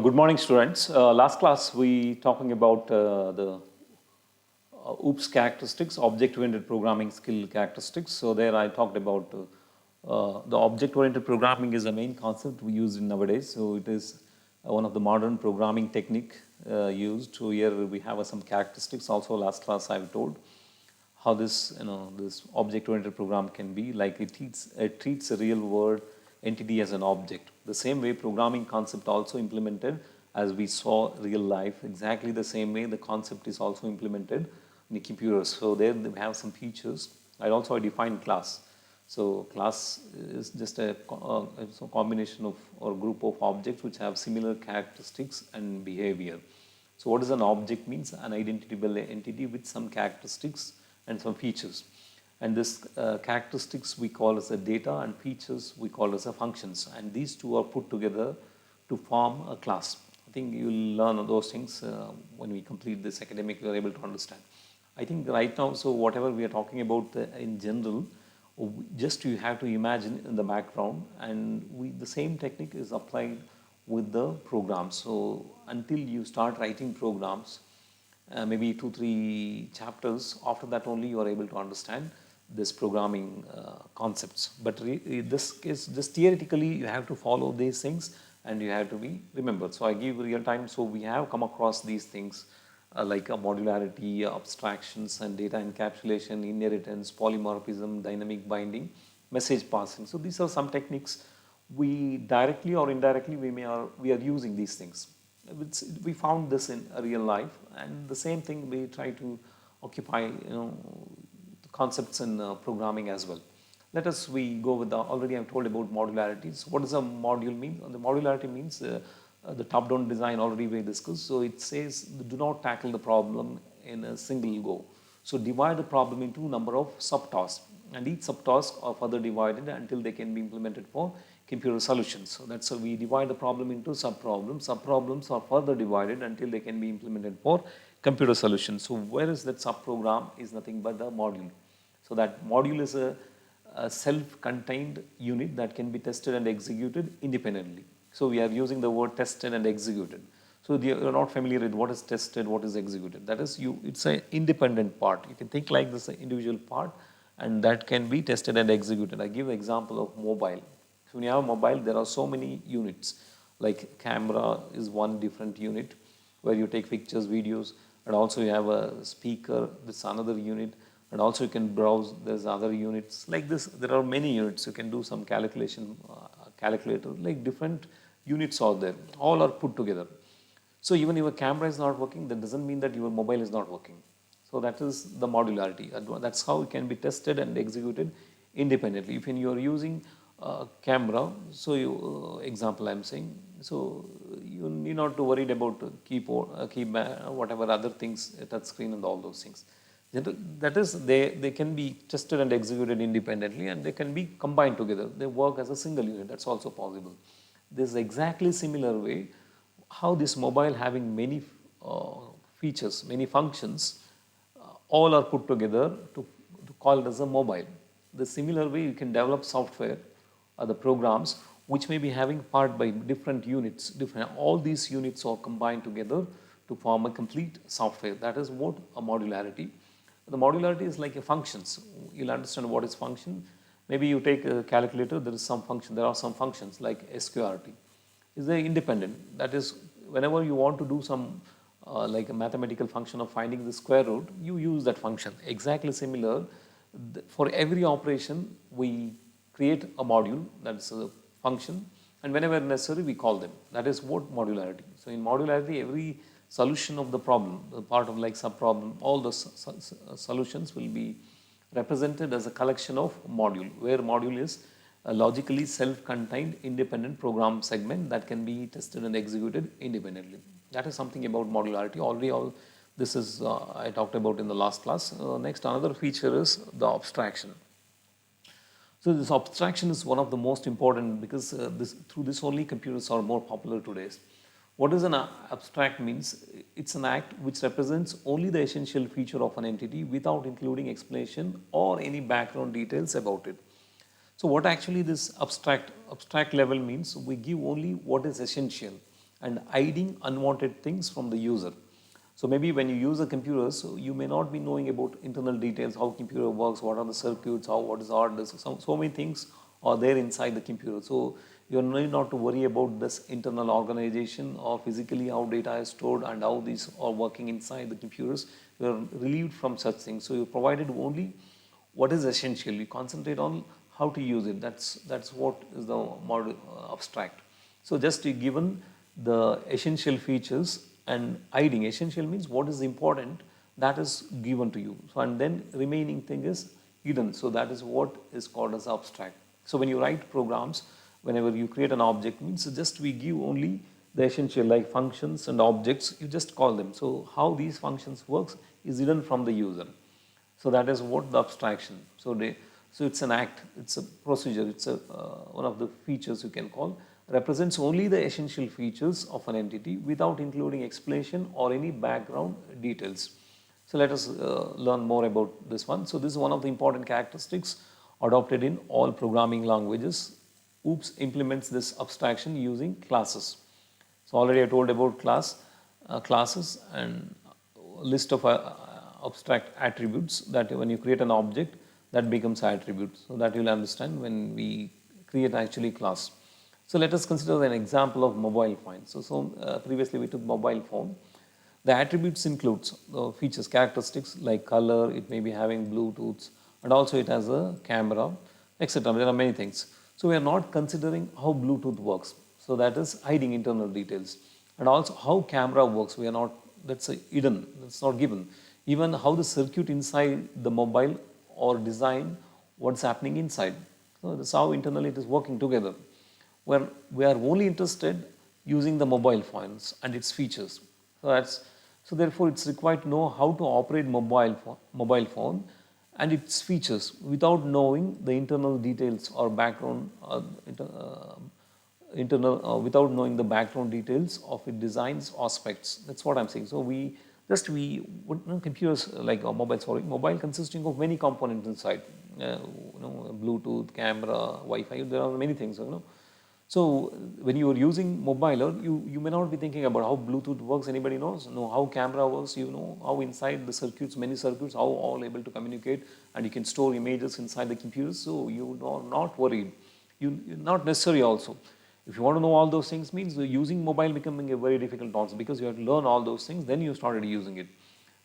Good morning, students. Last class we talking about the OOPS characteristics, object-oriented programming skill characteristics. So there I talked about the object-oriented programming is the main concept we use in nowadays. So it is one of the modern programming technique used. So here we have some characteristics. Also last class I've told how this object-oriented program can be like it treats a real world entity as an object. The same way programming concept also implemented as we saw real life, exactly the same way the concept is also implemented in the computers. So there we have some features. I also define class. So class is just it's a combination of or group of objects which have similar characteristics and behavior. So what does an object means? An identifiable entity with some characteristics and some features. And this characteristics we call as a data and features we call as a functions. And these two are put together to form a class. I think you'll learn those things when we complete this academic, we are able to understand. I think right now, so whatever we are talking about in general, just you have to imagine in the background, and the same technique is applied with the programs. So until you start writing programs, maybe 2-3 chapters, after that only you are able to understand this programming concepts. But this is just theoretically you have to follow these things and you have to be remembered. So I give real time. So we have come across these things like modularity, abstractions and data encapsulation, inheritance, polymorphism, dynamic binding, message passing. So these are some techniques we directly or indirectly we are using these things. We found this in real life, and the same thing we try to occupy the concepts in programming as well. Let us we go with the already I've told about modularities. What does a module mean? The modularity means the top-down design already we discussed. So it says do not tackle the problem in a single go. So divide the problem into number of subtasks, and each subtask are further divided until they can be implemented for computer solutions. So that's how we divide the problem into sub-problems. Sub-problems are further divided until they can be implemented for computer solutions. So where is that sub-program is nothing but the module. So that module is a self-contained unit that can be tested and executed independently. So we are using the word tested and executed. So you are not familiar with what is tested, what is executed. That is, it's an independent part. You can think like this an individual part, and that can be tested and executed. I give an example of mobile. So when you have a mobile, there are so many units. Like camera is one different unit where you take pictures, videos, and also you have a speaker, this another unit, and also you can browse, there's other units. Like this, there are many units. You can do some calculation, calculator, like different units are there. All are put together. So even if your camera is not working, that doesn't mean that your mobile is not working. So that is the modularity. That's how it can be tested and executed independently. If you are using camera, so example I'm saying, so you need not to worry about keyboard, whatever other things, touch screen and all those things. That is, they can be tested and executed independently, and they can be combined together. They work as a single unit. That's also possible. This is exactly similar way how this mobile having many features, many functions, all are put together to call it as a mobile. The similar way you can develop software or the programs which may be having part by different units. All these units are combined together to form a complete software. That is what a modularity. The modularity is like a functions. You'll understand what is function. Maybe you take a calculator, there is some function, there are some functions like SQRT. Is they independent? That is, whenever you want to do some like a mathematical function of finding the square root, you use that function. Exactly similar, for every operation, we create a module, that's a function, and whenever necessary, we call them. That is what modularity. So in modularity, every solution of the problem, the part of like sub-problem, all the solutions will be represented as a collection of module, where module is a logically self-contained independent program segment that can be tested and executed independently. That is something about modularity. Already all this is I talked about in the last class. Next, another feature is the abstraction. So this abstraction is one of the most important because through this only computers are more popular today. What does an abstract means? It's an act which represents only the essential feature of an entity without including explanation or any background details about it. So what actually this abstract level means? We give only what is essential, and hiding unwanted things from the user. So maybe when you use a computer, so you may not be knowing about internal details, how computer works, what are the circuits, what is hard disk, so many things are there inside the computer. So you need not to worry about this internal organization or physically how data is stored and how these are working inside the computers. You are relieved from such things. So you provided only what is essential. You concentrate on how to use it. That's what is the more abstract. So just you given the essential features and hiding. Essential means what is important, that is given to you. So and then remaining thing is hidden. So that is what is called as abstract. So when you write programs, whenever you create an object, means just we give only the essential like functions and objects, you just call them. So how these functions works is hidden from the user. So that is what the abstraction. So it's an act, it's a procedure, it's one of the features you can call, represents only the essential features of an entity without including explanation or any background details. So let us learn more about this one. So this is one of the important characteristics adopted in all programming languages. OOPS implements this abstraction using classes. So already I told about classes and list of abstract attributes that when you create an object that becomes attribute. So that you'll understand when we create actually class. So let us consider an example of mobile phone. So previously we took mobile phone. The attributes includes the features, characteristics like color, it may be having Bluetooth, and also it has a camera, etc. There are many things. So we are not considering how Bluetooth works. So that is hiding internal details. And also how camera works, we are not, that's hidden, that's not given. Even how the circuit inside the mobile or design, what's happening inside. So that's how internally it is working together. Where we are only interested using the mobile phones and its features. So therefore it's required to know how to operate mobile phone and its features without knowing the internal details or background without knowing the background details of its designs aspects. That's what I'm saying. So computers like mobile consisting of many components inside, Bluetooth, camera, Wi-Fi. There are many things. So when you are using mobile, or you may not be thinking about how Bluetooth works. Anybody knows? No, how camera works. You know how inside the circuits, many circuits, how all able to communicate, and you can store images inside the computer. So you are not worried. You're not necessary also. If you want to know all those things, means using mobile becoming a very difficult task because you have to learn all those things. Then you started using it.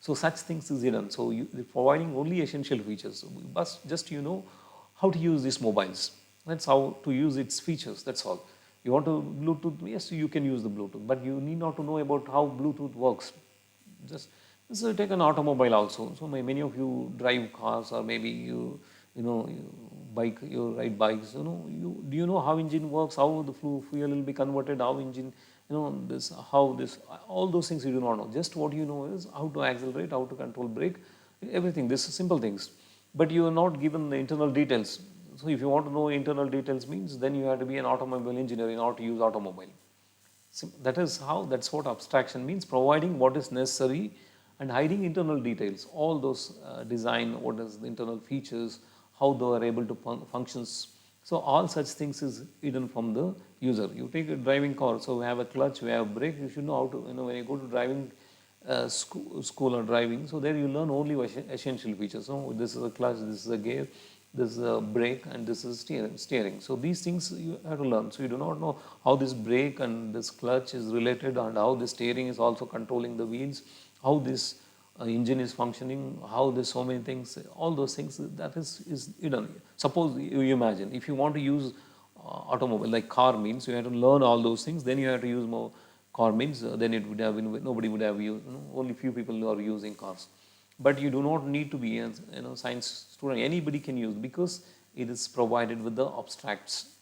So such things is hidden. So you're providing only essential features. But just how to use these mobiles. That's how to use its features, that's all. You want to Bluetooth, yes, you can use the Bluetooth, but you need not to know about how Bluetooth works. Just take an automobile also. So many of you drive cars, or maybe you ride bikes. Do you know how engine works, how the fuel will be converted, how engine, all those things you do not know. Just what you know is how to accelerate, how to control brake, everything. This is simple things, but you are not given the internal details. So if you want to know internal details, means then you have to be an automobile engineer in order to use automobile. So that's what abstraction means, providing what is necessary and hiding internal details, all those design, what is the internal features, how they are able to functions. So all such things is hidden from the user. You take a driving car, so we have a clutch, we have brake, you should know how to, when you go to driving school or driving, so there you learn only essential features. So this is a clutch, this is a gear, this is a brake, and this is steering. So these things you have to learn. So you do not know how this brake and this clutch is related, and how the steering is also controlling the wheels, how this engine is functioning, how there's so many things, all those things, that is hidden. Suppose you imagine, if you want to use automobile, like car means, you have to learn all those things, then you have to use more car means, then it would have been, nobody would have used, only few people are using cars. But you do not need to be a science student. Anybody can use, because it is provided with the abstracts.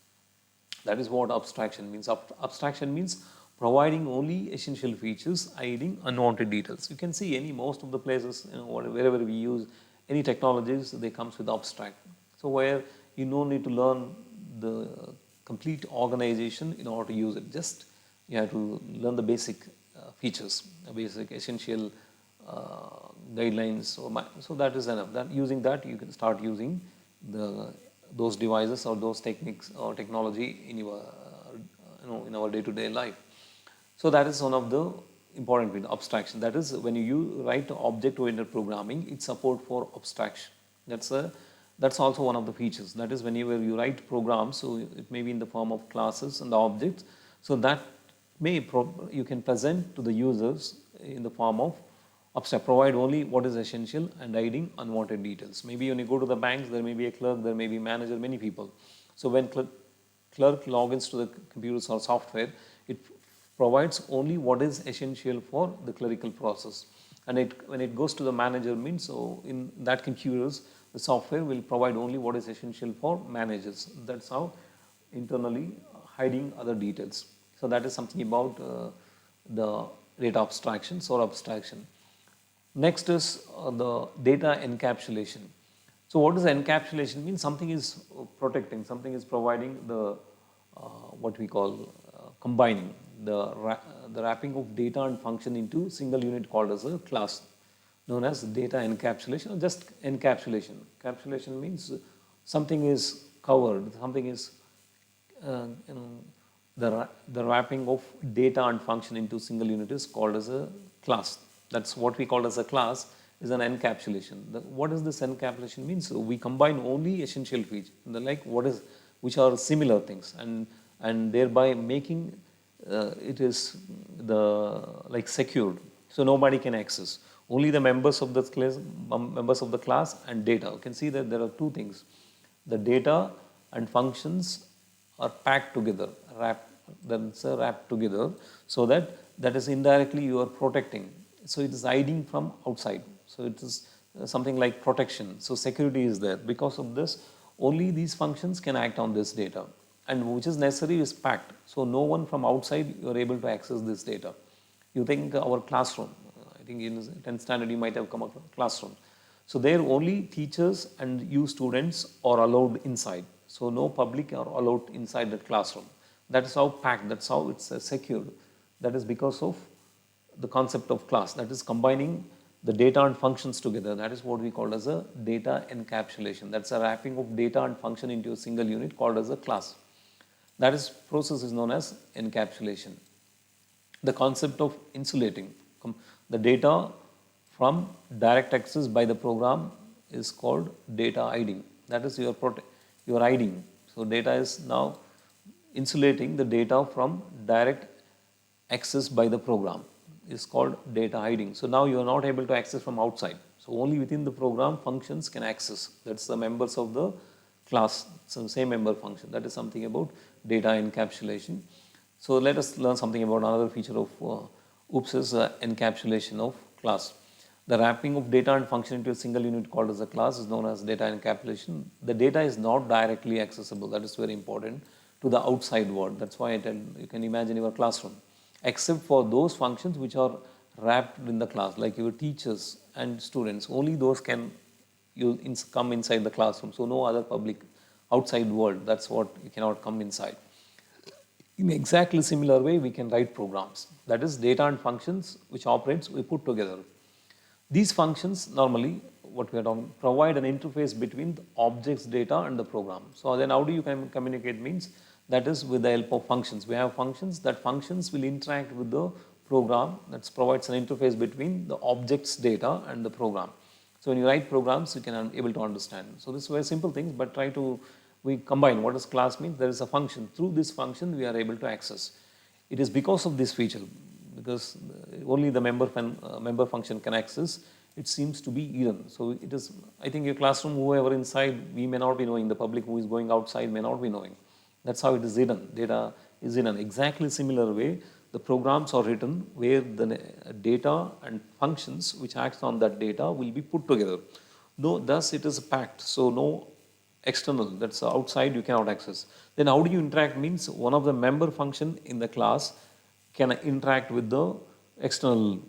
That is what abstraction means. Abstraction means providing only essential features, hiding unwanted details. You can see most of the places, wherever we use any technologies, they comes with abstract. So where you no need to learn the complete organization in order to use it. Just you have to learn the basic features, the basic essential guidelines. So that is enough. That using that, you can start using those devices or those techniques or technology in your in our day-to-day life. So that is one of the important bit, abstraction. That is when you write object-oriented programming, it support for abstraction. That's also one of the features. That is whenever you write programs, so it may be in the form of classes and the objects. So that you can present to the users in the form of abstract, provide only what is essential and hiding unwanted details. Maybe when you go to the banks, there may be a clerk, there may be a manager, many people. So when clerk logins to the computers or software, it provides only what is essential for the clerical process. And when it goes to the manager means, so in that computers, the software will provide only what is essential for managers. That's how internally hiding other details. So that is something about the data abstractions or abstraction. Next is the data encapsulation. So what does encapsulation mean? Something is protecting, something is providing the what we call combining the wrapping of data and function into single unit called as a class, known as data encapsulation or just encapsulation. Encapsulation means something is covered, something is you know, the wrapping of data and function into single unit is called as a class. That's what we call as a class is an encapsulation. What does this encapsulation mean? So we combine only essential features, which are similar things, and thereby making it is secured. So nobody can access. Only the members of the class and data. You can see that there are two things. The data and functions are packed together, wrapped together, so that is indirectly you are protecting. So it is hiding from outside. So it is something like protection. So security is there. Because of this, only these functions can act on this data, and which is necessary is packed. So no one from outside you are able to access this data. You think our classroom, I think in 10th standard you might have come across classroom. So there only teachers and you students are allowed inside. So no public are allowed inside that classroom. That is how packed, that's how it's secured. That is because of the concept of class, that is combining the data and functions together. That is what we call as a data encapsulation. That's a wrapping of data and function into a single unit called as a class. That is process is known as encapsulation. The concept of insulating the data from direct access by the program is called data hiding. That is your hiding. So data is now insulating the data from direct access by the program is called data hiding. So now you are not able to access from outside. So only within the program functions can access. That's the members of the class, so same member function. That is something about data encapsulation. So let us learn something about another feature of OOPS is encapsulation of class. The wrapping of data and function into a single unit called as a class is known as data encapsulation. The data is not directly accessible. That is very important to the outside world. That's why I tell you can imagine your classroom, except for those functions which are wrapped in the class, like your teachers and students. Only those can come inside the classroom. So no other public outside world. That's what you cannot come inside. In exactly similar way, we can write programs. That is data and functions which operates we put together. These functions normally, what we are talking, provide an interface between the object's data and the program. So then how do you communicate means, that is with the help of functions. We have functions, that functions will interact with the program, that provides an interface between the object's data and the program. So when you write programs, you can be able to understand. So this is very simple things, but we combine what does class mean. There is a function. Through this function, we are able to access. It is because of this feature, because only the member function can access. It seems to be hidden. So it is, I think your classroom, whoever inside, we may not be knowing. The public who is going outside may not be knowing. That's how it is hidden. Data is hidden. Exactly similar way, the programs are written where the data and functions which acts on that data will be put together. Thus it is packed. So no external, that's outside, you cannot access. Then how do you interact means, one of the member function in the class can interact with the external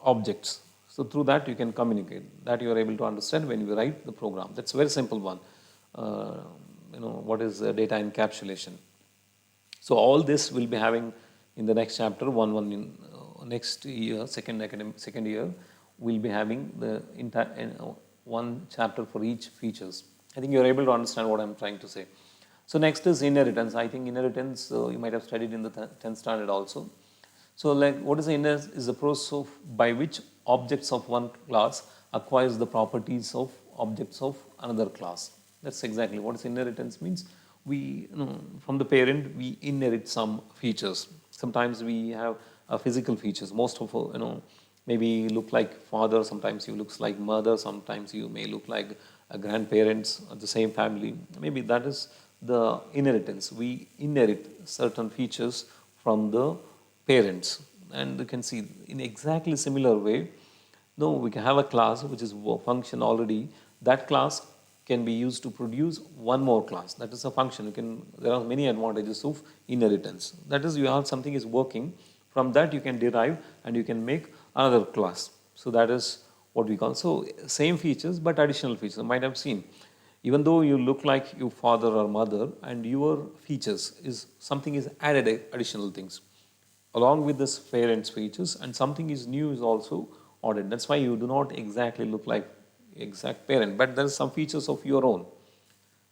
objects. So through that you can communicate. That you are able to understand when you write the program. That's a very simple one. What is data encapsulation. So all this will be having in the next chapter, one in next year, second year, we'll be having the entire one chapter for each features. I think you're able to understand what I'm trying to say. So next is inheritance. I think inheritance you might have studied in the 10th standard also. So like what is the inheritance is the process of by which objects of one class acquires the properties of objects of another class. That's exactly what is inheritance means. We from the parent we inherit some features. Sometimes we have physical features. Most of maybe look like father. Sometimes you looks like mother. Sometimes you may look like grandparents of the same family. Maybe that is the inheritance. We inherit certain features from the parents, and you can see in exactly similar way, no, we can have a class which is function already. That class can be used to produce one more class. That is a function. You can. There are many advantages of inheritance. That is, you have something is working. From that you can derive and you can make another class. So that is what we call. So same features but additional features. You might have seen. Even though you look like your father or mother, and your features is something is added additional things along with this parents features, and something is new is also added. That's why you do not exactly look like exact parent, but there are some features of your own.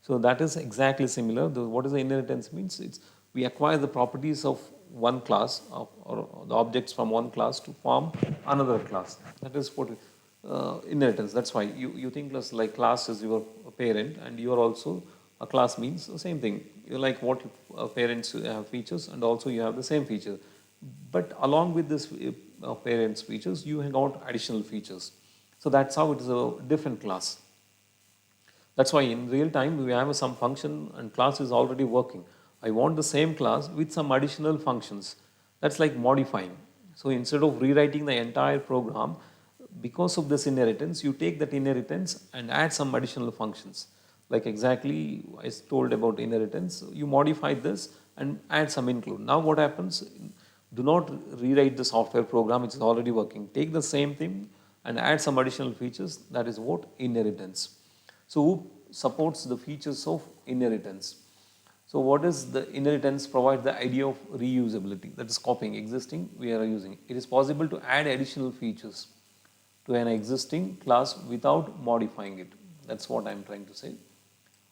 So that is exactly similar. What is the inheritance means? It's we acquire the properties of one class or the objects from one class to form another class. That is what inheritance. That's why you think like class is your parent and you are also a class means the same thing. You like what parents have features and also you have the same feature. But along with this parents features, you have got additional features. So that's how it is a different class. That's why in real time we have some function and class is already working. I want the same class with some additional functions. That's like modifying. So instead of rewriting the entire program, because of this inheritance, you take that inheritance and add some additional functions. Like exactly I told about inheritance, you modify this and add some include. Now what happens? Do not rewrite the software program which is already working. Take the same thing and add some additional features. That is what inheritance. So OOP supports the features of inheritance. So what is the inheritance provides the idea of reusability, that is copying existing we are using. It is possible to add additional features to an existing class without modifying it. That's what I am trying to say.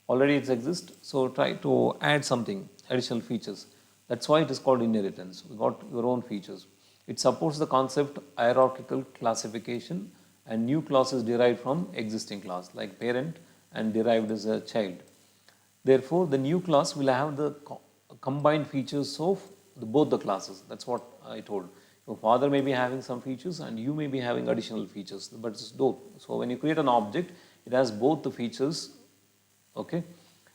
Already it exists, so try to add something, additional features. That's why it is called inheritance. We got your own features. It supports the concept hierarchical classification, and new classes derived from existing class like parent and derived as a child. Therefore, the new class will have the combined features of both the classes. That's what I told. Your father may be having some features and you may be having additional features, but it's both. So when you create an object, it has both the features. Okay.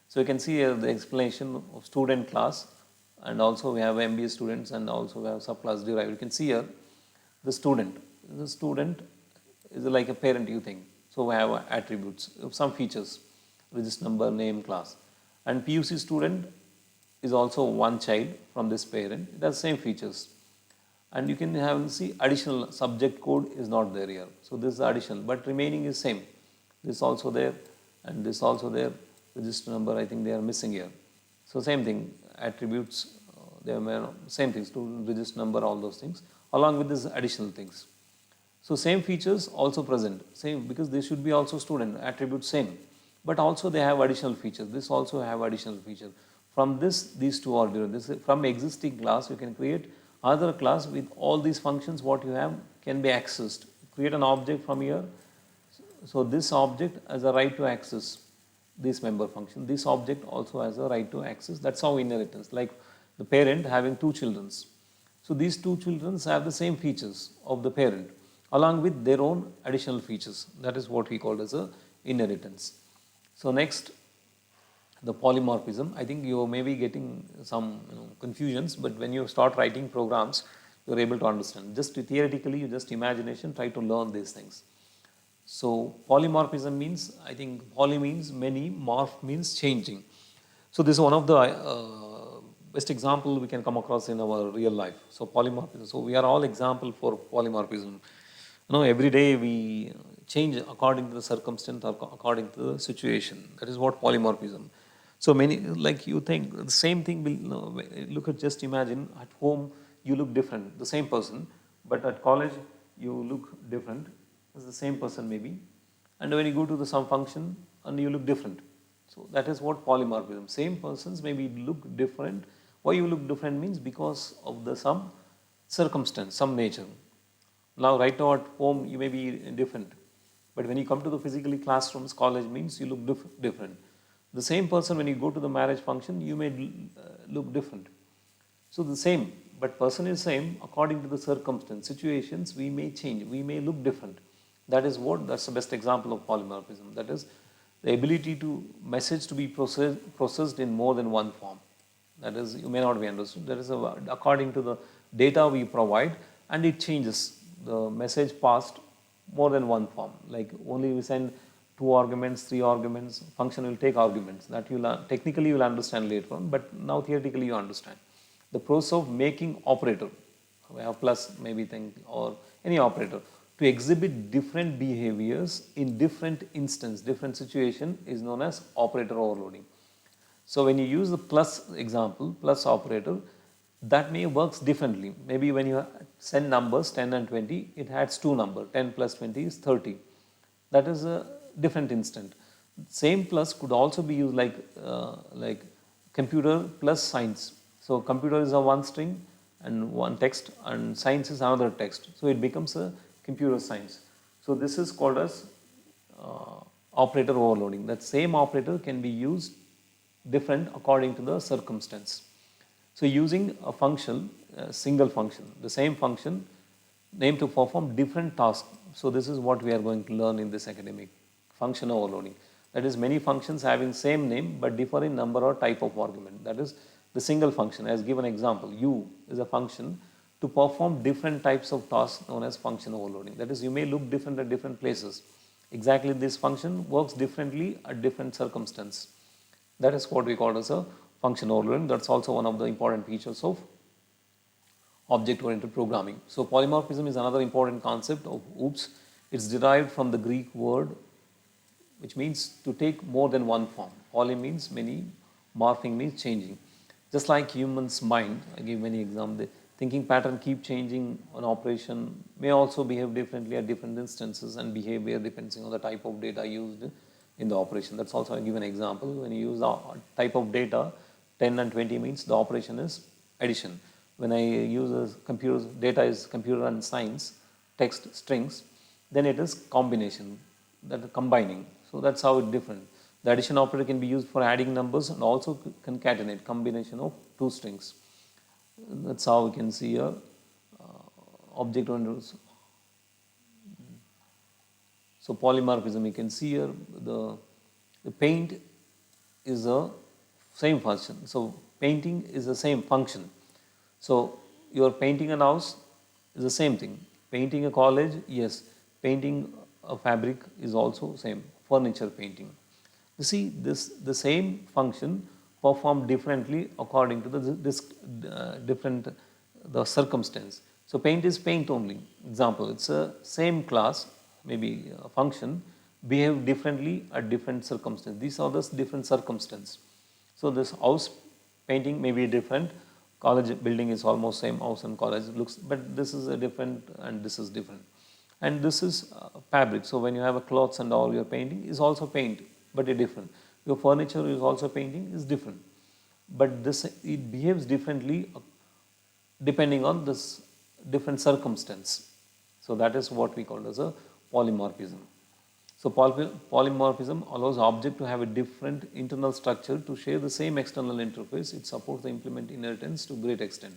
So you can see here the explanation of student class, and also we have MBA students and also we have subclass derived. You can see here the student. The student is like a parent, you think. So we have attributes, some features, register number, name, class. And PUC student is also one child from this parent. It has same features. And you can have see additional subject code is not there here. So this is additional, but remaining is same. This also there and this also there. Register number, I think they are missing here. So same thing, attributes, they are same things, student register number, all those things, along with these additional things. So same features also present, same because they should be also student, attribute same, but also they have additional features. This also have additional feature. From this, these two are different. This from existing class, you can create other class with all these functions. What you have can be accessed. Create an object from here. So this object has a right to access this member function. This object also has a right to access. That's how inheritance, like the parent having two children. So these two children have the same features of the parent along with their own additional features. That is what we call as a inheritance. So next, the polymorphism. I think you may be getting some confusions, but when you start writing programs, you're able to understand. Just theoretically, you just imagination, try to learn these things. So polymorphism means, I think poly means many, morph means changing. So this is one of the best example we can come across in our real life. So polymorphism. So we are all example for polymorphism. Every day we change according to the circumstance or according to the situation. That is what polymorphism. So many, like you think the same thing will, look at, just imagine at home you look different, the same person, but at college you look different. It's the same person maybe, and when you go to the some function and you look different. So that is what polymorphism. Same persons maybe look different. Why you look different means because of the some circumstance, some nature. Now, right now at home, you may be different. But when you come to the physically classrooms, college means you look different. The same person, when you go to the marriage function, you may look different. So the same, but person is same according to the circumstance, situations, we may change, we may look different. That's the best example of polymorphism. That is the ability to message to be processed in more than one form. That is, you may not be understood. That is according to the data we provide, and it changes. The message passed more than one form. Like only we send 2 arguments, 3 arguments, function will take arguments. That technically you will understand later on, but now theoretically you understand. The process of making operator, we have plus maybe thing or any operator, to exhibit different behaviors in different instance, different situation is known as operator overloading. So when you use the plus example, plus operator, that may works differently. Maybe when you send numbers 10 and 20, it adds 2 numbers, 10 plus 20 is 30. That is a different instant. Same plus could also be used like computer plus science. So computer is a one string and one text, and science is another text. So it becomes a computer science. So this is called as operator overloading. That same operator can be used different according to the circumstance. So using a function, a single function, the same function named to perform different tasks. So this is what we are going to learn in this academic, function overloading. That is, many functions having same name but differ in number or type of argument. That is the single function. As given example, u is a function to perform different types of tasks known as function overloading. That is, you may look different at different places. Exactly, this function works differently at different circumstance. That is what we call as a function overloading. That's also one of the important features of object-oriented programming. So polymorphism is another important concept of OOPS. It's derived from the Greek word which means to take more than one form. Poly means many, morphing means changing. Just like humans' mind, I give many examples, the thinking pattern keep changing. An operation may also behave differently at different instances, and behavior depends on the type of data used in the operation. That's also I give an example. When you use the type of data, 10 and 20 means the operation is addition. When I use a computer, data is computer and science, text strings, then it is combination, that combining. So that's how it's different. The addition operator can be used for adding numbers and also concatenate, combination of 2 strings. That's how we can see a object-oriented. So polymorphism, you can see here the paint is a same function. So painting is the same function. So you are painting a house is the same thing. Painting a college, yes. Painting a fabric is also same. Furniture painting. You see, the same function performed differently according to the circumstance. So paint is paint only. Example, it's a same class, maybe a function, behave differently at different circumstances. These are the different circumstances. So this house painting may be different. College building is almost same house and college looks, but this is a different and this is different. And this is fabric. So when you have a clothes and all, your painting is also paint, but it's different. Your furniture is also painting is different, but this it behaves differently depending on this different circumstance. So that is what we call as a polymorphism. So polymorphism allows object to have a different internal structure to share the same external interface. It supports the implement inheritance to great extent.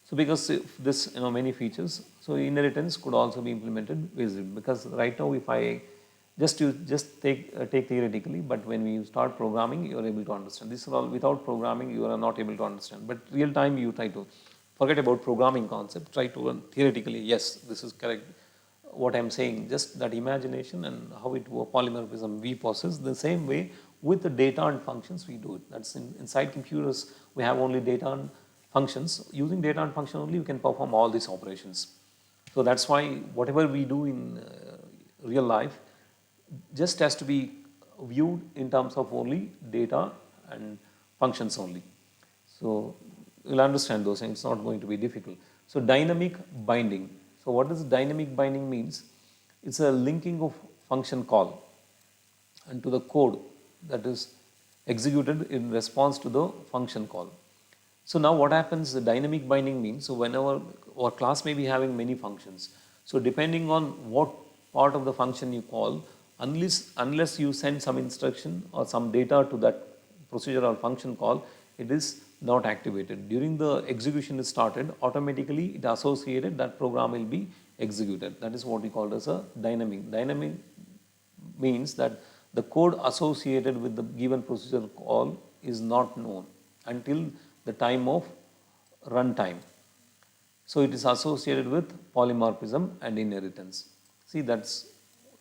So because this many features, so inheritance could also be implemented easily. Because right now, if I just take theoretically, but when we start programming, you are able to understand. This is all without programming, you are not able to understand. But real time, you try to forget about programming concept. Try to learn theoretically. Yes, this is correct. What I'm saying, just that imagination and how it polymorphism we process the same way with the data and functions we do it. That's inside computers. We have only data and functions. Using data and function only, we can perform all these operations. So that's why whatever we do in real life just has to be viewed in terms of only data and functions only. So you'll understand those things. It's not going to be difficult. So dynamic binding. So what does dynamic binding means? It's a linking of function call and to the code that is executed in response to the function call. So now what happens, the dynamic binding means, so whenever our class may be having many functions. So depending on what part of the function you call, unless you send some instruction or some data to that procedure or function call, it is not activated. During the execution is started, automatically it associated that program will be executed. That is what we call as a dynamic. Dynamic means that the code associated with the given procedure call is not known until the time of runtime. So it is associated with polymorphism and inheritance. See, that's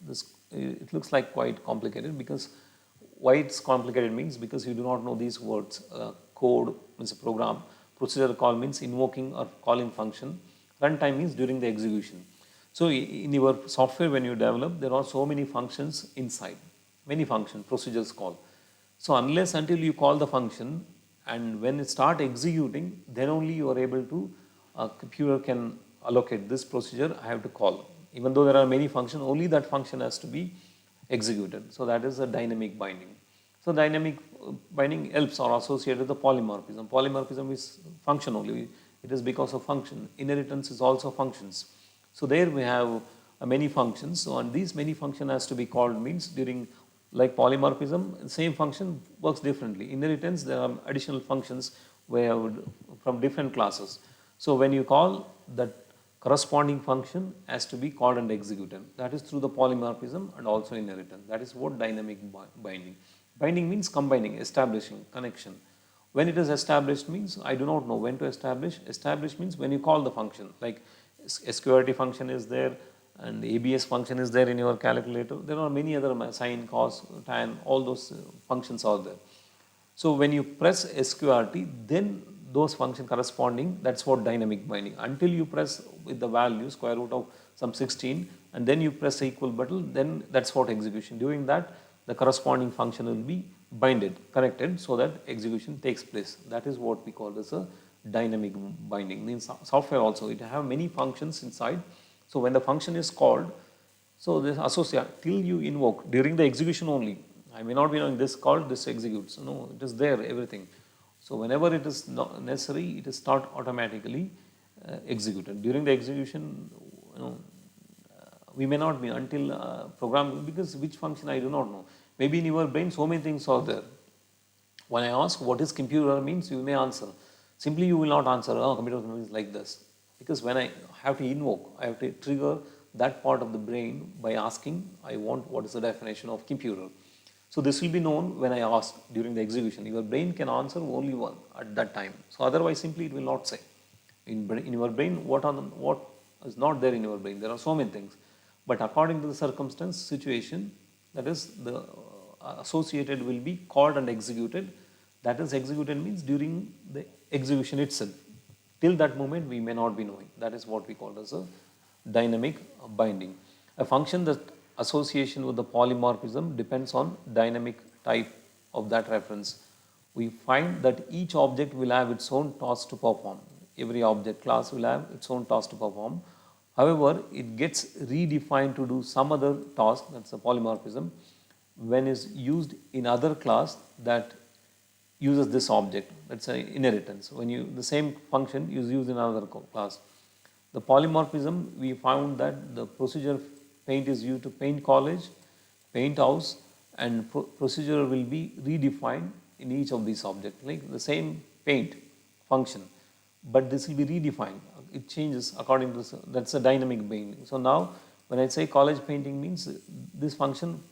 this. It looks like quite complicated, because why it's complicated means because you do not know these words. Code means a program, procedure call means invoking or calling function, runtime means during the execution. So in your software when you develop, there are so many functions inside, many functions, procedures call. So unless until you call the function, and when it start executing, then only you are able to, computer can allocate this procedure I have to call. Even though there are many functions, only that function has to be executed. So that is a dynamic binding. So dynamic binding helps or associated with the polymorphism. Polymorphism is function only. It is because of function. Inheritance is also functions. So there we have many functions. So and these many function has to be called means during, like polymorphism, same function works differently. Inheritance, there are additional functions where from different classes. So when you call, that corresponding function has to be called and executed. That is through the polymorphism and also inheritance. That is what dynamic binding. Binding means combining, establishing, connection. When it is established means I do not know when to establish. Establish means when you call the function, like sqrt function is there and ABS function is there in your calculator. There are many other sine, cos, tan, all those functions are there. So when you press sqrt, then those function corresponding, that's what dynamic binding. Until you press with the value square root of some 16 and then you press the equal button, then that's what execution. During that, the corresponding function will be binded, connected, so that execution takes place. That is what we call as a dynamic binding. In software also, it have many functions inside. So when the function is called, so this associate till you invoke during the execution only. I may not be knowing this called, this executes. No, it is there, everything. So whenever it is not necessary, it is start automatically executed. During the execution, we may not be until program, because which function I do not know. Maybe in your brain so many things are there. When I ask what is computer means, you may answer. Simply you will not answer, oh, computer means like this. Because when I have to invoke, I have to trigger that part of the brain by asking, I want what is the definition of computer. So this will be known when I ask during the execution. Your brain can answer only one at that time. So otherwise simply it will not say. In your brain, what is not there in your brain? There are so many things. But according to the circumstance, situation, that is the associated will be called and executed. That is executed means during the execution itself. Till that moment we may not be knowing. That is what we call as a dynamic binding. A function that association with the polymorphism depends on dynamic type of that reference. We find that each object will have its own task to perform. Every object class will have its own task to perform. However, it gets redefined to do some other task, that's a polymorphism, when is used in other class that uses this object. That's an inheritance. When the same function is used in another class. The polymorphism, we found that the procedure paint is used to paint college, paint house, and procedure will be redefined in each of these objects, like the same paint function, but this will be redefined. It changes according to that's a dynamic binding. So now when I say college painting means this function,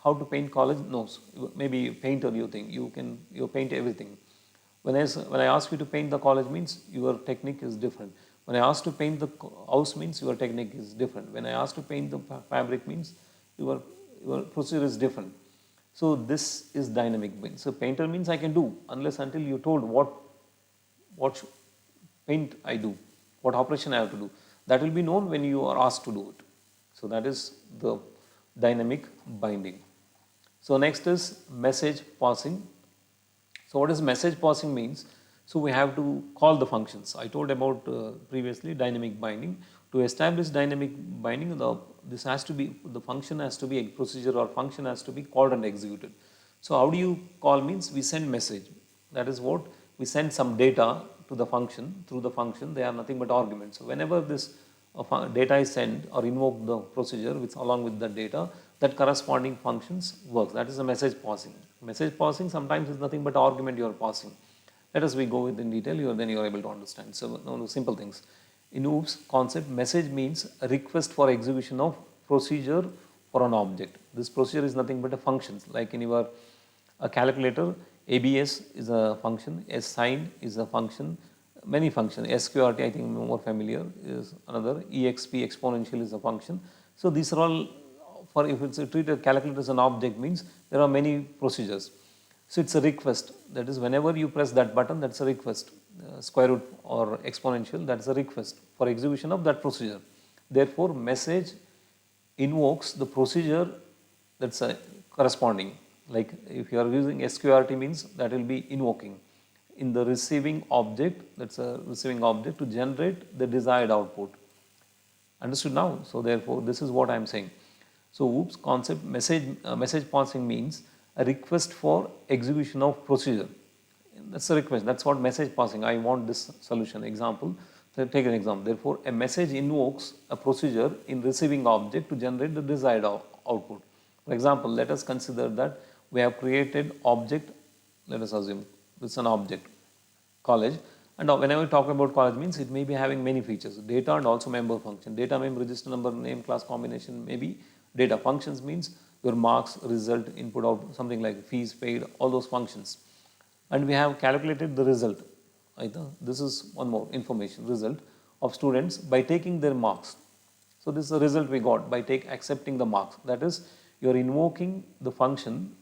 how to paint college knows. Maybe painter you think you paint everything. When I ask you to paint the college means your technique is different. When I ask to paint the house means your technique is different. When I ask to paint the fabric means your procedure is different. So this is dynamic binding. So painter means I can do unless until you told what paint I do, what operation I have to do. That will be known when you are asked to do it. So that is the dynamic binding. So next is message passing. So what does message passing means? So we have to call the functions. I told about previously dynamic binding. To establish dynamic binding, this has to be, the function has to be a procedure or function has to be called and executed. So how do you call means we send message. That is what we send some data to the function. Through the function, they are nothing but arguments. So whenever this data is sent or invoke the procedure which along with the data, that corresponding functions works. That is a message passing. Message passing sometimes is nothing but argument you are passing. Let us we go with in detail, then you are able to understand. So no simple things. In OOPS concept, message means a request for execution of procedure for an object. This procedure is nothing but a functions. Like in your a calculator, ABS is a function, SSIGN is a function, many functions. SQRT, I think more familiar, is another. EXP, exponential, is a function. So these are all, for if it's treat a calculator as an object, means there are many procedures. So it's a request. That is, whenever you press that button, that's a request. Square root or exponential, that's a request for execution of that procedure. Therefore, message invokes the procedure that's corresponding. Like if you are using SQRT, means that will be invoking in the receiving object, that's a receiving object, to generate the desired output. Understood now? So therefore, this is what I am saying. So OOPS concept, message passing means a request for execution of procedure. That's a request. That's what message passing. I want this solution. Example. So take an example. Therefore, a message invokes a procedure in receiving object to generate the desired output. For example, let us consider that we have created object. Let us assume this is an object, college. And whenever we talk about college, means it may be having many features, data and also member function. Data, member, register number, name, class combination, maybe data. Functions means your marks, result, input, out, something like fees paid, all those functions. And we have calculated the result. This is one more information, result of students by taking their marks. So this is the result we got by accepting the marks. That is, you are invoking the function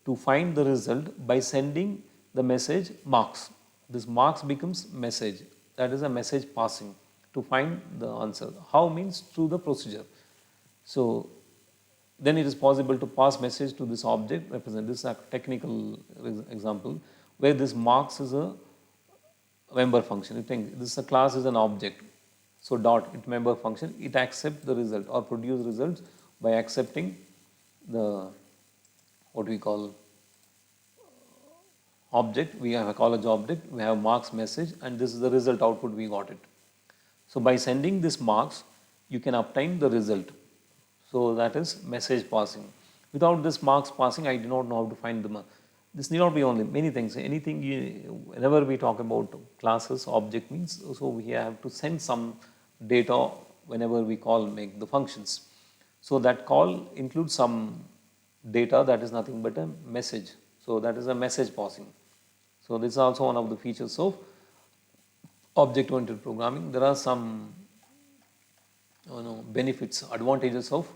to find the result by sending the message marks. This marks becomes message. That is a message passing to find the answer. How means through the procedure. So then it is possible to pass message to this object represent. This is a technical example where this marks is a member function. You think this is a class is an object. So dot it member function, it accepts the result or produce results by accepting the what we call object. We have a college object, we have marks message, and this is the result output we got it. So by sending this marks, you can obtain the result. So that is message passing. Without this marks passing, I do not know how to find the mark. This need not be only many things. Anything whenever we talk about classes, object means so we have to send some data whenever we call make the functions. So that call includes some data that is nothing but a message. So that is a message passing. So this is also one of the features of object-oriented programming. There are some benefits, advantages of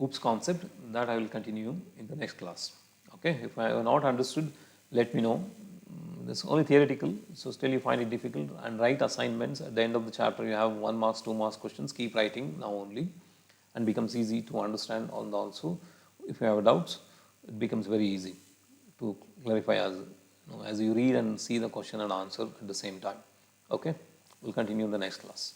OOPS concept that I will continue in the next class. Okay, if I have not understood, let me know. This is only theoretical, so still you find it difficult, and write assignments at the end of the chapter. You have 1 marks, 2 marks questions. Keep writing now only, and becomes easy to understand. Also, if you have doubts, it becomes very easy to clarify as you read and see the question and answer at the same time. Okay, we'll continue in the next class.